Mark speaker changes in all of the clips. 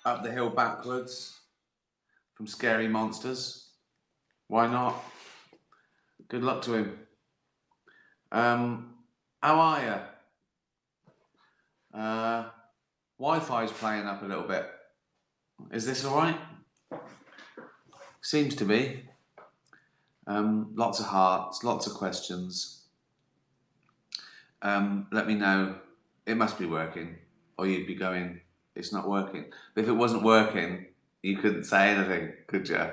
Speaker 1: up the hill backwards from scary monsters. Why not? Good luck to him. How are you? Wi-Fi's playing up a little bit. Is this all right? Seems to be. Lots of hearts, lots of questions. Let me know. It must be working, or you'd be going, it's not working. But if it wasn't working, you couldn't say anything, could you?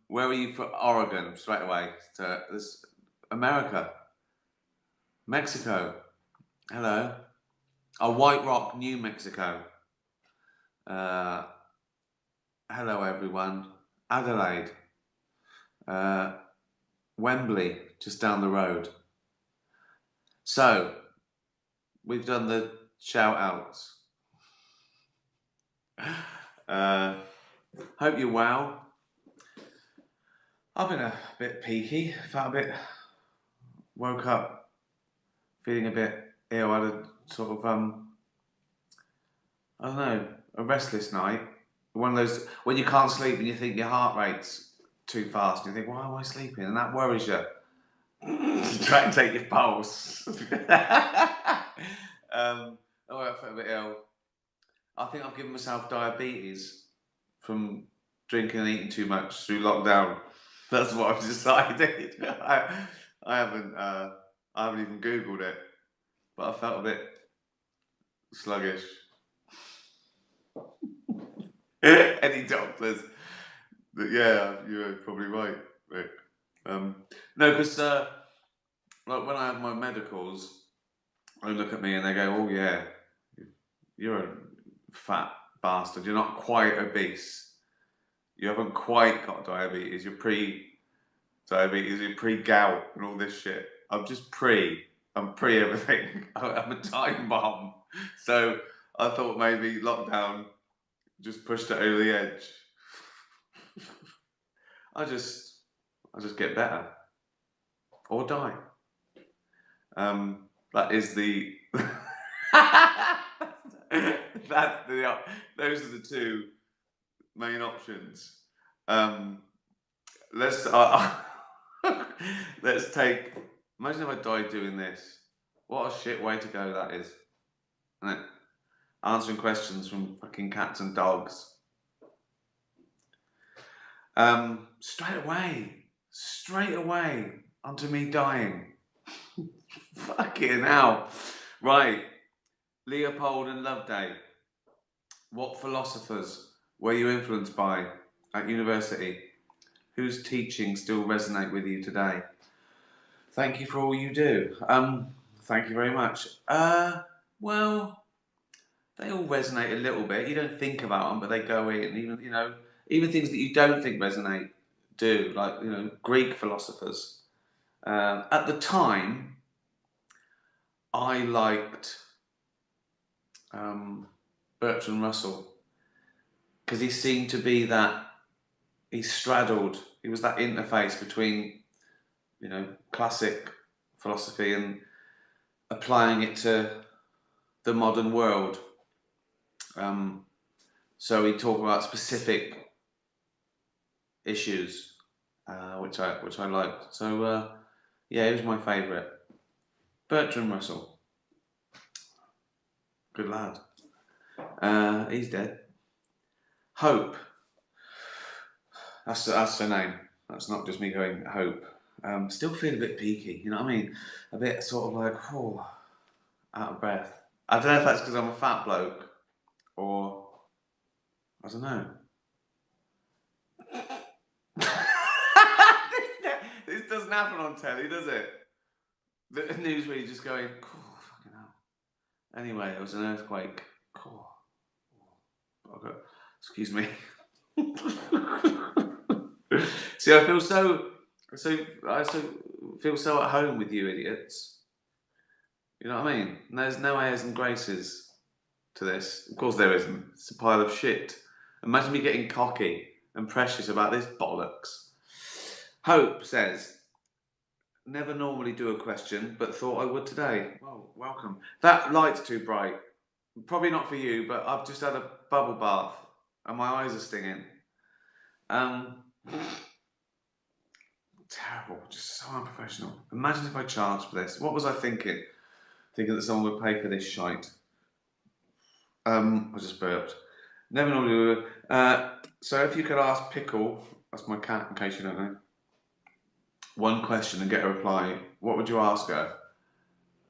Speaker 1: Where are you from? Oregon, straight away. To this America, Mexico. Hello. Oh, White Rock, New Mexico. Uh, hello, everyone. Adelaide. Uh, Wembley, just down the road. So, we've done the shout outs. Hope you're well. I've been a bit peaky, felt a bit, woke up feeling a bit ill. I had a sort of, I don't know, a restless night. One of those, when you can't sleep and you think your heart rate's too fast, and you think, why am I sleeping? And that worries you. Try and take your pulse. Oh, I felt a bit ill. I think I've given myself diabetes from drinking and eating too much through lockdown. That's what I've decided. I haven't even googled it, but I felt a bit sluggish. Any doctors? Yeah, you're probably right, Rick. No, because like when I have my medicals, they look at me and they go, "Oh yeah, you're a fat bastard. You're not quite obese. You haven't quite got diabetes. You're pre-diabetes. You're pre-gout and all this shit. I'm just pre. I'm pre everything. I'm a time bomb. So I thought maybe lockdown just pushed it over the edge. I just get better or die. That is the. That's the. Those are the two main options. Let's let's take. Imagine if I died doing this. What a shit way to go that is, isn't it? Answering questions from fucking cats and dogs. Straight away onto me dying. Fucking hell. Right. Leopold and Loveday. What philosophers were you influenced by at university? Whose teachings still resonate with you today? Thank you for all you do. Thank you very much. Well, they all resonate a little bit. You don't think about them, but they go in. Even things that you don't think resonate do. Like Greek philosophers. At the time, I liked Bertrand Russell because he seemed to be that he straddled. He was that interface between classic philosophy and applying it to the modern world. So he talked about specific issues, which I liked. So yeah, he was my favourite. Bertrand Russell, good lad. He's dead. Hope. That's her name. That's not just me going Hope. Still feel a bit peaky. You know what I mean? A bit sort of like out of breath. I don't know if that's because I'm a fat bloke or I don't know. This doesn't happen on telly, does it? The news where you're just going, fucking hell. Anyway, there was an earthquake. Okay. Excuse me. See, I feel feel so at home with you idiots. You know what I mean? And there's no airs and graces to this. Of course there isn't. It's a pile of shit. Imagine me getting cocky and precious about this bollocks. Hope says, never normally do a question, but thought I would today. Well, welcome. That light's too bright. Probably not for you, but I've just had a bubble bath and my eyes are stinging. Um, Terrible, just so unprofessional. Imagine if I charged for this. What was I thinking? Thinking that someone would pay for this shite. I just burped. Never normally would. So if you could ask Pickle, that's my cat in case you don't know, one question and get a reply, what would you ask her?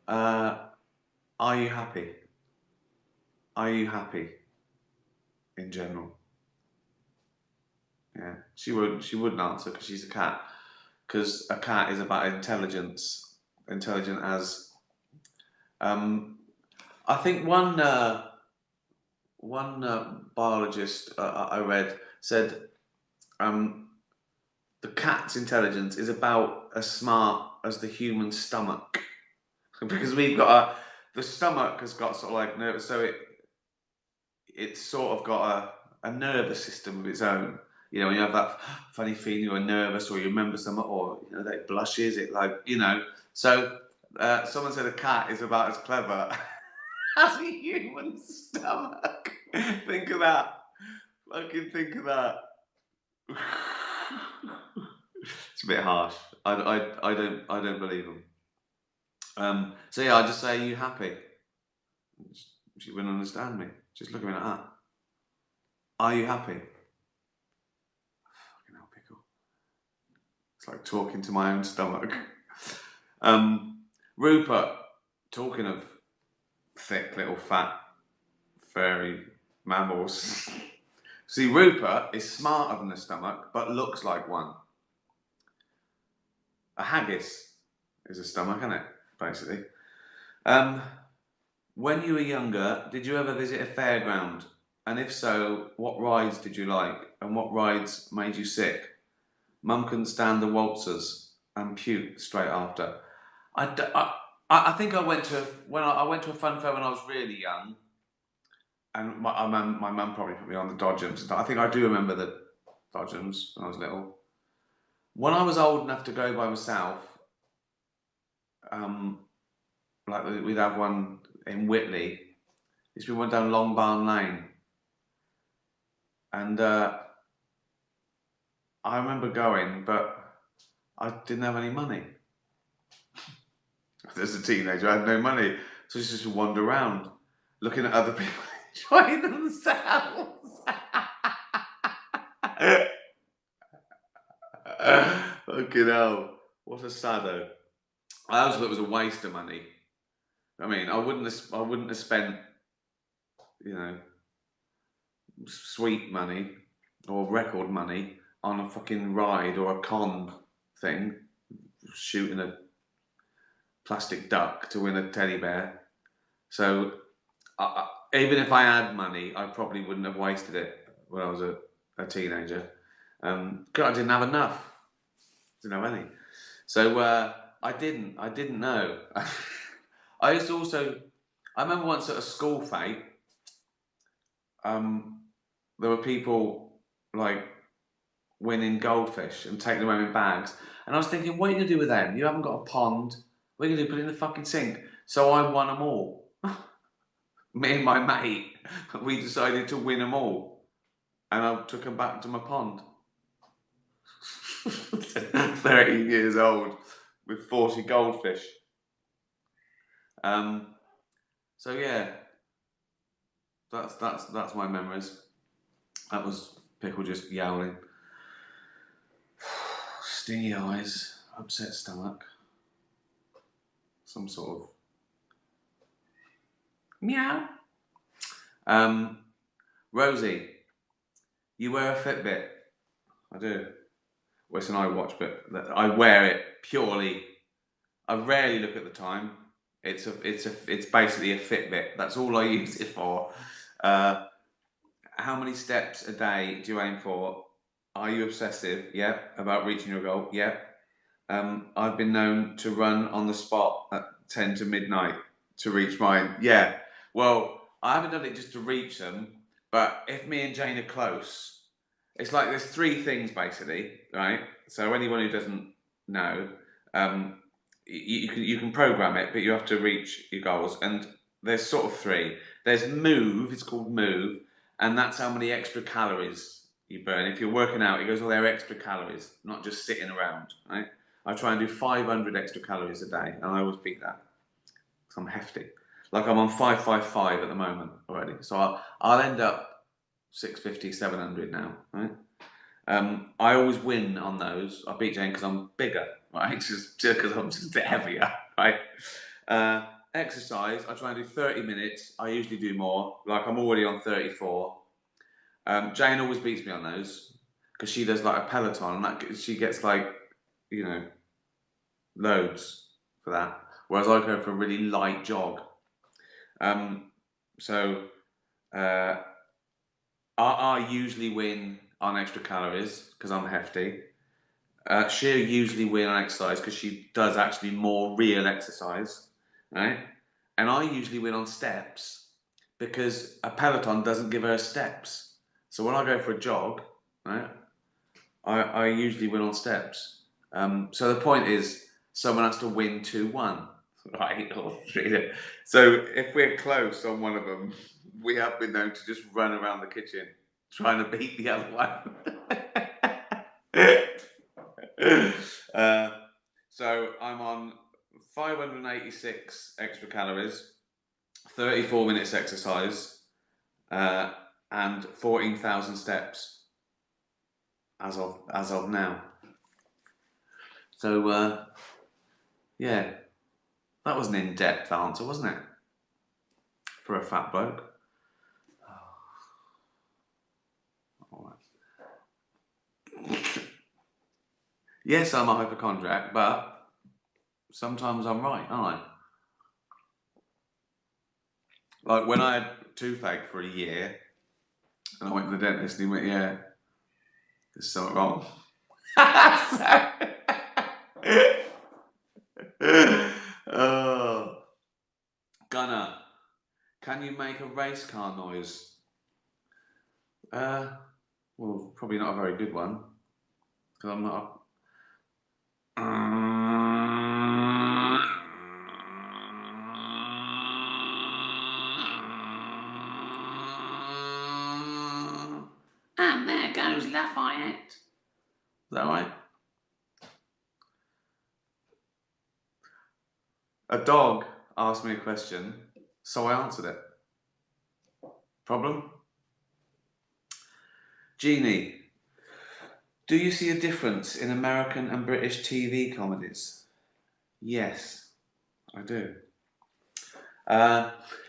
Speaker 1: Are you happy? Are you happy in general? Yeah, she wouldn't answer because she's a cat. Because a cat is about intelligence, intelligent as. Um, I think one biologist I read said um, the cat's intelligence is about as smart as the human stomach because we've got the stomach has got sort of like nervous, so it's sort of got a nervous system of its own. You know, when you have that funny feeling you're nervous or you remember something or you know that it blushes, it like you know. So someone said a cat is about as clever as a human stomach. Think of that. Fucking think of that. It's a bit harsh. I don't believe them. So yeah, I just say, "Are you happy?" She wouldn't understand me. Just look at me like that. Are you happy? Fucking hell, Pickle. It's like talking to my own stomach. Rupert, talking of thick little fat furry mammals. See, Rupert is smarter than a stomach, but looks like one. A haggis is a stomach, isn't it? Basically. Um, when you were younger, did you ever visit a fairground? And if so, what rides did you like? And what rides made you sick? Mum couldn't stand the waltzers and puked straight after. I, d- I think I went to I went to a fun fair when I was really young, and my mum probably put me on the dodgems. I think I do remember the dodgems when I was little. When I was old enough to go by myself, um, like we'd have one in Whitley. We went down Long Barn Lane, and I remember going, but I didn't have any money. As a teenager, I had no money, so I just wander around, looking at other people enjoying themselves. Fucking hell, what a saddo. I also thought it was a waste of money. I mean, I wouldn't have spent, you know, sweet money or record money on a fucking ride or a con thing, shooting a plastic duck to win a teddy bear. So even if I had money, I probably wouldn't have wasted it when I was a teenager. 'Cause I didn't have enough. Didn't have any. So I didn't know. I used to also. I remember once at a school fete. There were people like winning goldfish and taking them home in bags, and I was thinking, what are you gonna do with them? You haven't got a pond. What are you gonna do? Put it in the fucking sink? So I won them all. Me and my mate, we decided to win them all, and I took them back to my pond. 13 years old with 40 goldfish. Um, so yeah, that's my memories. That was Pickle just yowling. Stingy eyes, upset stomach, some sort of meow. Um, Rosie, you wear a Fitbit. I do. Well, it's an iWatch, but I wear it purely. I rarely look at the time. It's basically a Fitbit. That's all I use it for. Uh, how many steps a day do you aim for? Are you obsessive? Yeah. About reaching your goal? Yeah. I've been known to run on the spot at 10 to midnight to reach mine. Yeah. Well, I haven't done it just to reach them, but if me and Jane are close, it's like there's three things basically, right? So anyone who doesn't know, you can program it, but you have to reach your goals. And there's sort of three. There's move, it's called move, and that's how many extra calories you burn. If you're working out, it goes all their extra calories, not just sitting around, right? I try and do 500 extra calories a day, and I always beat that, because I'm hefty. Like I'm on 555 at the moment already, so I'll end up 650, 700 now, right? I always win on those. I beat Jane because I'm bigger, right? Just because I'm just a bit heavier, right? Exercise, I try and do 30 minutes. I usually do more. Like I'm already on 34. Jane always beats me on those because she does like a Peloton, and that she gets like, you know, loads for that. Whereas I go for a really light jog. So uh, I usually win on extra calories because I'm hefty. She'll usually win on exercise because she does actually more real exercise, right? And I usually win on steps because a Peloton doesn't give her steps. So when I go for a jog, right, I usually win on steps. So the point is, someone has to win 2-1, right? Or 3. So if we're close on one of them, we have been known to just run around the kitchen trying to beat the other one. So I'm on 586 extra calories, 34 minutes exercise, and 14,000 steps as of now. So yeah, that was an in-depth answer, wasn't it? For a fat bloke. All right. Yes, I'm a hypochondriac, but sometimes I'm right, aren't I? Like when I had toothache for a year, and I went to the dentist, and he went, "Yeah, there's something wrong." Oh. Gunner, can you make a race car noise? Well, probably not a very good one, because I'm not. And there goes Lafayette. Is that right? A dog asked me a question, so I answered it. Problem? Jeannie, do you see a difference in American and British TV comedies? Yes, I do.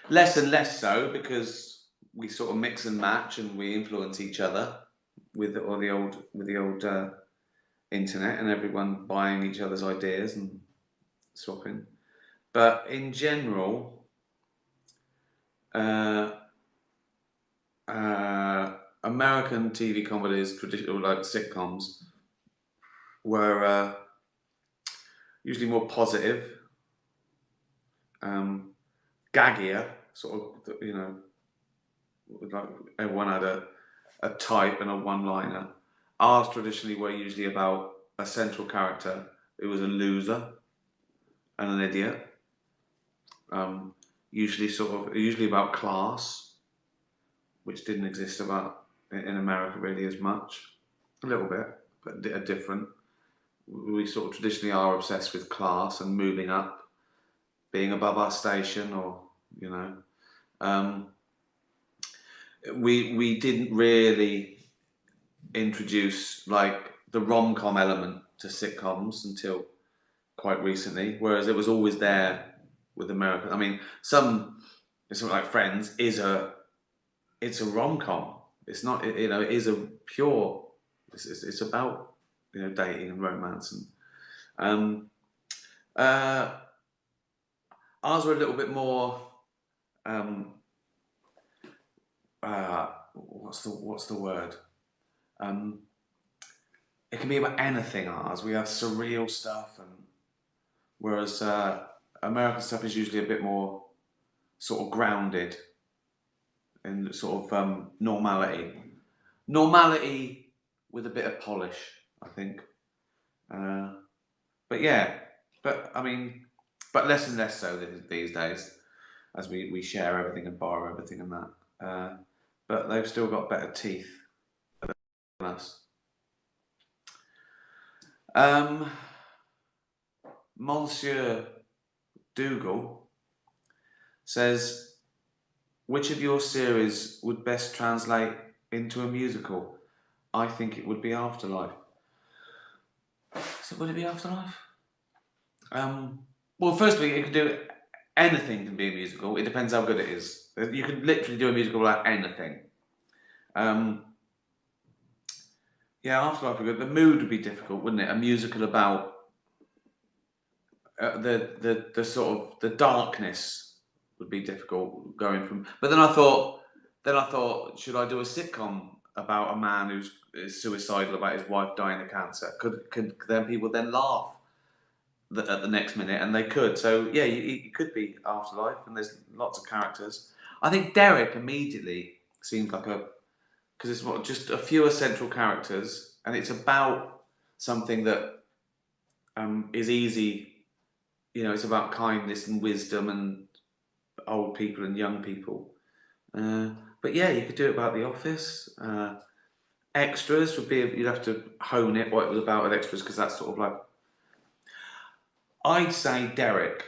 Speaker 1: Less and less so, because we sort of mix and match and we influence each other with the old internet and everyone buying each other's ideas and swapping. But in general, American TV comedies, traditional like sitcoms, were usually more positive, gaggier, sort of, you know, like everyone had a type and a one-liner. Ours traditionally were usually about a central character who was a loser and an idiot. Usually about class, which didn't exist about in America really as much. A little bit, but different. We sort of traditionally are obsessed with class and moving up, being above our station, or you know. We didn't really introduce like the rom-com element to sitcoms until quite recently, whereas it was always there with American. I mean, something like Friends it's a rom-com. It's not, you know, it is a pure. It's about, you know, dating and romance, and ours were a little bit more. What's the word? It can be about anything. Ours, we have surreal stuff, and whereas American stuff is usually a bit more sort of grounded in sort of normality with a bit of polish, I think. But yeah, but I mean, but less and less so these days. as we share everything and borrow everything and that. But they've still got better teeth than us. Monsieur Dougal says, which of your series would best translate into a musical? I think it would be Afterlife. So would it be Afterlife? Well, firstly, you could do anything can be a musical. It depends how good it is. You could literally do a musical about anything. Yeah, Afterlife would be good. The mood would be difficult, wouldn't it? A musical about the sort of the darkness would be difficult going from. But then I thought, should I do a sitcom about a man who's suicidal about his wife dying of cancer? Could then people then laugh at the next minute? And they could. So yeah, it could be Afterlife, and there's lots of characters. I think Derek immediately seems like because it's just a fewer central characters, and it's about something that is easy. You know, it's about kindness and wisdom and old people and young people. But yeah, you could do it about The Office. Extras would be, you'd have to hone it what it was about with extras, because that's sort of like, I'd say Derek.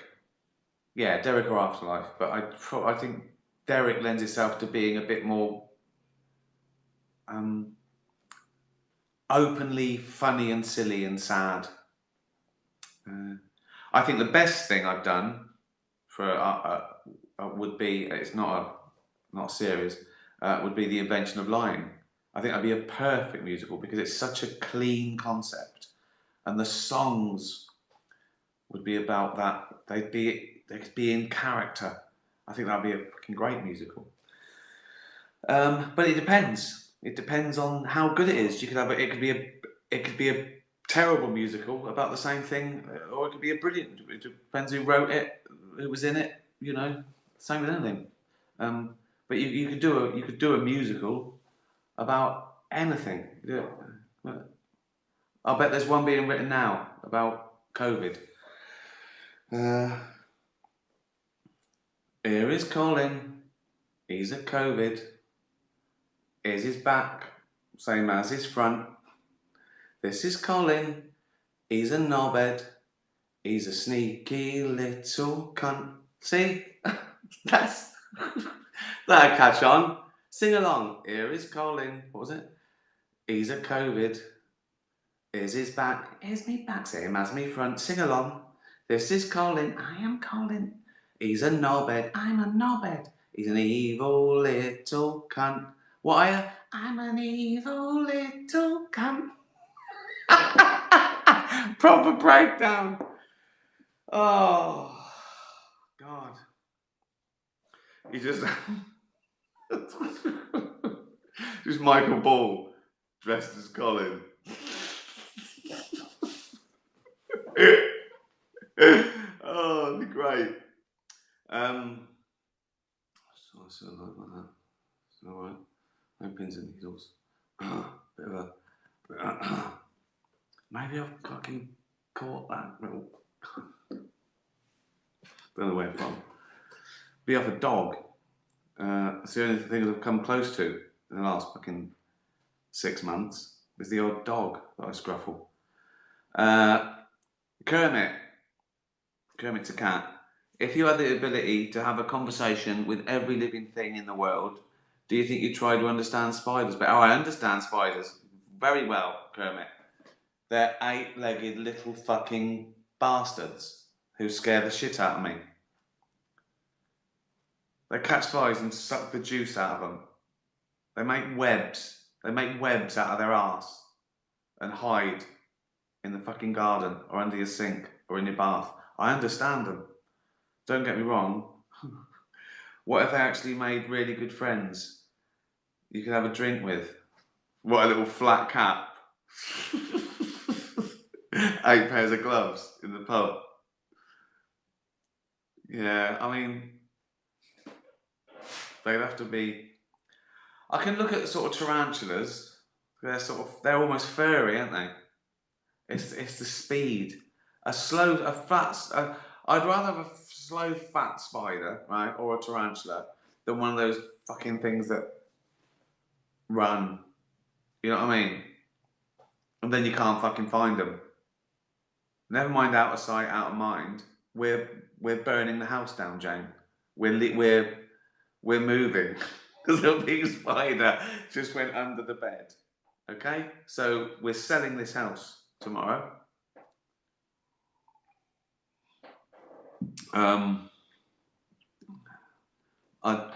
Speaker 1: Yeah, Derek or Afterlife, but I think Derek lends itself to being a bit more openly funny and silly and sad. I think the best thing I've done for would be, it's not a series, would be The Invention of Lying. I think that'd be a perfect musical because it's such a clean concept, and the songs would be about that. They'd be in character. I think that'd be a fucking great musical. But it depends. It depends on how good it is. You could have it could be a terrible musical about the same thing, or it could be a brilliant. It depends who wrote it, who was in it. You know, same with anything. But you could do a musical about anything. Yeah. I bet there's one being written now about COVID. Here is Colin. He's a COVID. Here's his back, same as his front. This is Colin. He's a knobhead. He's a sneaky little cunt. See? That's that'll catch on. Sing along. Here is Colin. What was it? He's a COVID. Here's his back. Here's me back. Same as me front. Sing along. This is Colin. I am Colin. He's a knobhead. I'm a knobhead. He's an evil little cunt. What are you? I'm an evil little cunt. Proper breakdown. Oh, God. You just... just Michael Ball dressed as Colin. Oh, it'd be great. So like that. It's alright. No pins and needles. Bit of a... Maybe I've fucking caught that little... Don't know where from. Be off a dog. It's the only thing I've come close to in the last fucking 6 months. Is the odd dog that I scruffle. Kermit's a cat. If you had the ability to have a conversation with every living thing in the world, do you think you'd try to understand spiders? But I understand spiders very well, Kermit. They're 8-legged little fucking bastards who scare the shit out of me. They catch flies and suck the juice out of them. They make webs. They make webs out of their arse and hide in the fucking garden or under your sink or in your bath. I understand them. Don't get me wrong. What if they actually made really good friends you could have a drink with? What, a little flat cap? 8 pairs of gloves in the pub. Yeah, I mean, they'd have to be... I can look at sort of tarantulas. They're almost furry, aren't they? It's the speed. I'd rather have a slow, fat spider, right, or a tarantula, than one of those fucking things that run. You know what I mean? And then you can't fucking find them. Never mind out of sight, out of mind. We're burning the house down, Jane. We're moving because a big spider just went under the bed. Okay, so we're selling this house tomorrow.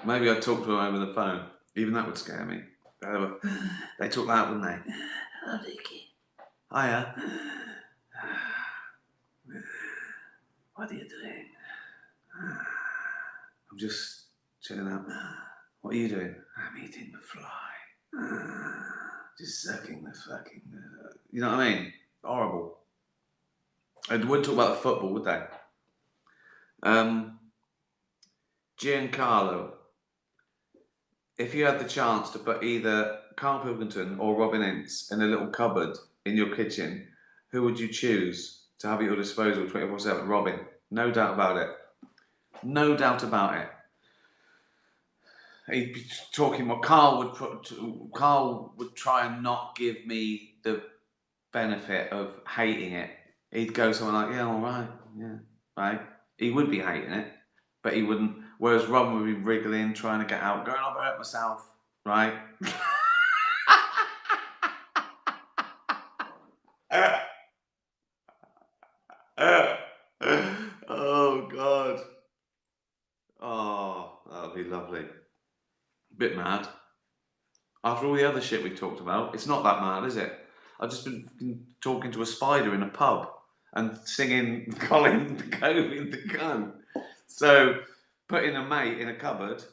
Speaker 1: Maybe I'd talk to her over the phone. Even that would scare me. They talk loud, wouldn't they? Hello, Dickie. Hiya. What are you doing? I'm just chilling out. What are you doing? I'm eating the fly. Just sucking the fucking... you know what I mean? Horrible. They wouldn't talk about the football, would they? Giancarlo, if you had the chance to put either Carl Pilkington or Robin Ince in a little cupboard in your kitchen, who would you choose to have at your disposal 24/7? Robin, no doubt about it. No doubt about it. He'd be talking what Carl would try and not give me the benefit of hating it. He'd go something like, yeah, all right, yeah, right. He would be hating it, but he wouldn't. Whereas Robin would be wriggling, trying to get out, going, I'll hurt myself, right? Oh, God. Oh, that would be lovely. Bit mad. After all the other shit we talked about, it's not that mad, is it? I've just been talking to a spider in a pub and singing Colin the Cove in the Gun. So, putting a mate in a cupboard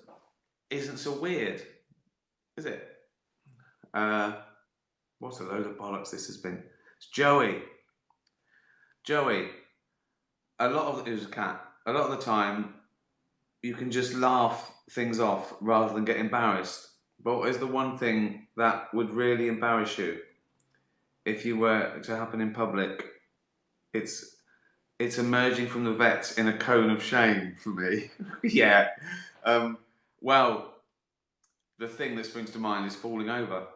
Speaker 1: isn't so weird, is it? What a load of bollocks this has been. It's Joey. Joey, it was a cat. A lot of the time, you can just laugh things off rather than get embarrassed. But what is the one thing that would really embarrass you if you were to happen in public? It's emerging from the vets in a cone of shame for me. Yeah. Well, the thing that springs to mind is falling over.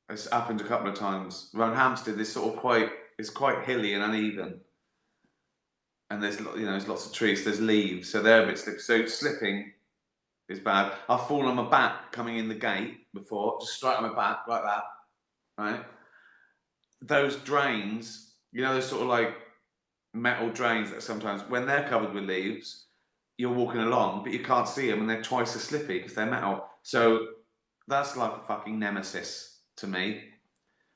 Speaker 1: It's happened a couple of times. Around Hampstead, it's quite hilly and uneven, and there's lots of trees. There's leaves, so they're a bit slippery. So slipping is bad. I've fallen on my back coming in the gate before, just straight on my back like that. Right. Those drains, those sort of like metal drains that sometimes, when they're covered with leaves, you're walking along, but you can't see them, and they're twice as slippy because they're metal. So that's like a fucking nemesis to me.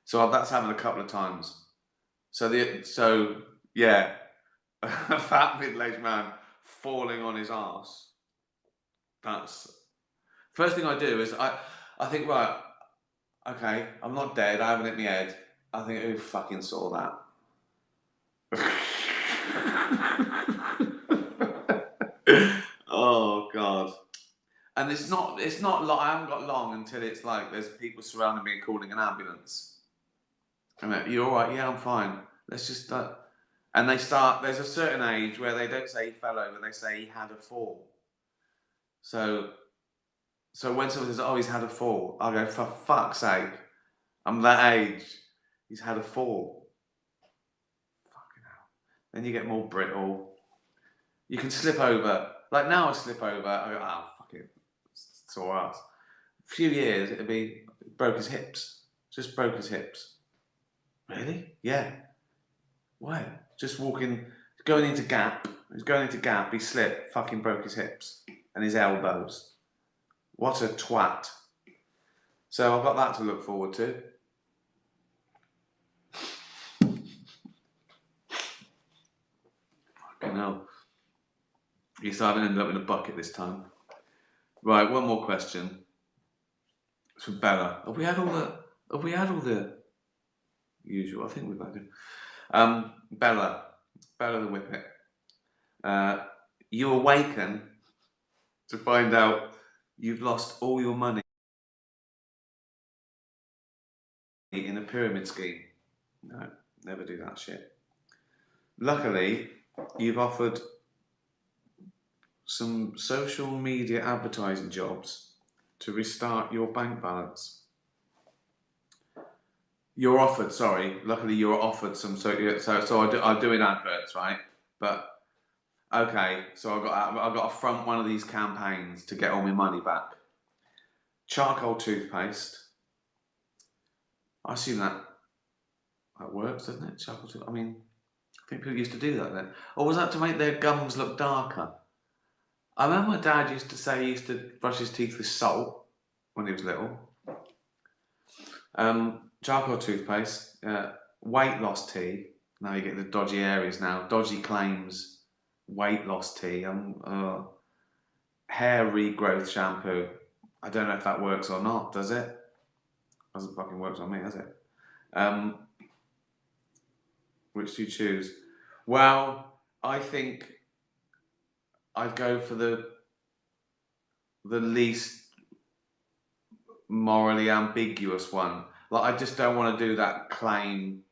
Speaker 1: So that's happened a couple of times. So yeah, a fat middle-aged man falling on his arse. That's first thing I do is I think, right, okay, I'm not dead. I haven't hit my head. I think, who fucking saw that? Oh, God. And it's not long. I haven't got long until it's like there's people surrounding me and calling an ambulance. I'm like, you all right? Yeah, I'm fine. Let's just and they start. There's a certain age where they don't say he fell over. They say he had a fall. So when someone says, "Oh, he's had a fall," I go, "For fuck's sake, I'm that age. He's had a fall." Fucking hell. Then you get more brittle. You can slip over. Like now, I slip over. I go, "Oh, fuck it. It's all right." A few years, it'd be broke his hips. Just broke his hips. Really? Yeah. Why? Just walking, going into Gap. He's going into Gap. He slipped. Fucking broke his hips and his elbows. What a twat. So I've got that to look forward to. Fucking hell. At least I haven't ended up in a bucket this time. Right, one more question. It's from Bella. Have we had all the usual? I think we've had it. Bella the Whippet. You awaken to find out you've lost all your money in a pyramid scheme. No, never do that shit. Luckily, you've offered some social media advertising jobs to restart your bank balance. You're offered, sorry, luckily you're offered some, so I'm doing adverts, right? But, okay, so I've got to front one of these campaigns to get all my money back. Charcoal toothpaste. I assume that works, doesn't it? Charcoal toothpaste. I mean, I think people used to do that then. Or was that to make their gums look darker? I remember my dad used to say he used to brush his teeth with salt when he was little. Charcoal toothpaste, weight loss tea. Now you get the dodgy areas now. Dodgy claims, weight loss tea. Hair regrowth shampoo. I don't know if that works or not, does it? Hasn't fucking worked on me, has it? Which do you choose? Well, I think I'd go for the least morally ambiguous one. Like, I just don't want to do that claiming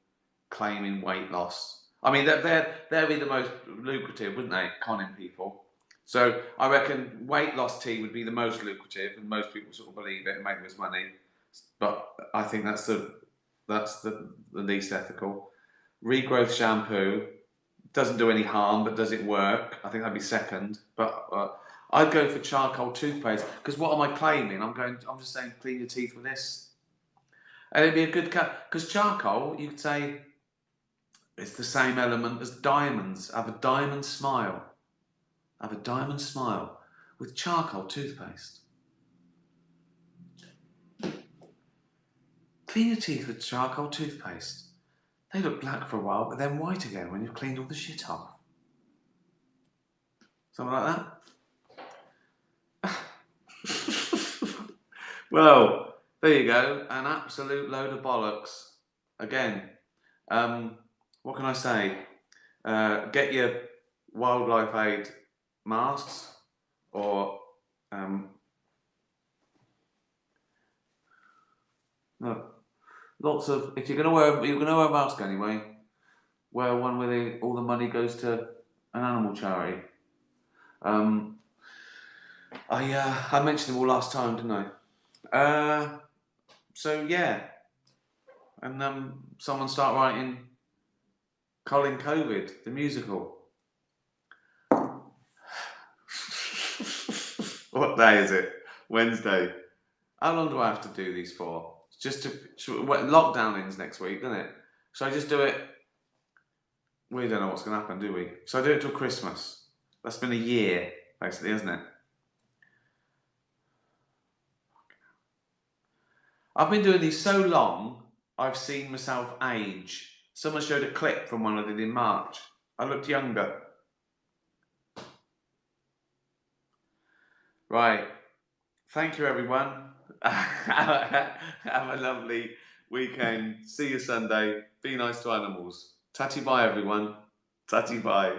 Speaker 1: weight loss. I mean, they'd be the most lucrative, wouldn't they? Conning people. So I reckon weight loss tea would be the most lucrative, and most people sort of believe it and make this money. But I think that's the least ethical. Regrowth shampoo doesn't do any harm, but does it work? I think that'd be second. But I'd go for charcoal toothpaste, because what am I claiming? I'm just saying clean your teeth with this, and it'd be a good cut. Because charcoal, you could say it's the same element as diamonds. Have a diamond smile. Have a diamond smile with charcoal toothpaste. Clean your teeth with charcoal toothpaste. They look black for a while, but then white again when you've cleaned all the shit off. Something like that. Well, there you go. An absolute load of bollocks. Again, what can I say? Get your wildlife aid masks, or no, lots of. If you're gonna wear a mask anyway, wear one where all the money goes to an animal charity. I mentioned them all last time, didn't I? So yeah, and someone start writing Colin COVID, the musical. What day is it? Wednesday. How long do I have to do these for? Just lockdown ends next week, doesn't it? Should I just do it? We don't know what's going to happen, do we? So I do it till Christmas. That's been a year, basically, isn't it? I've been doing these so long, I've seen myself age. Someone showed a clip from one I did in March. I looked younger. Right. Thank you, everyone. Have a lovely weekend. See you Sunday. Be nice to animals. Tatty bye, everyone. Tatty bye.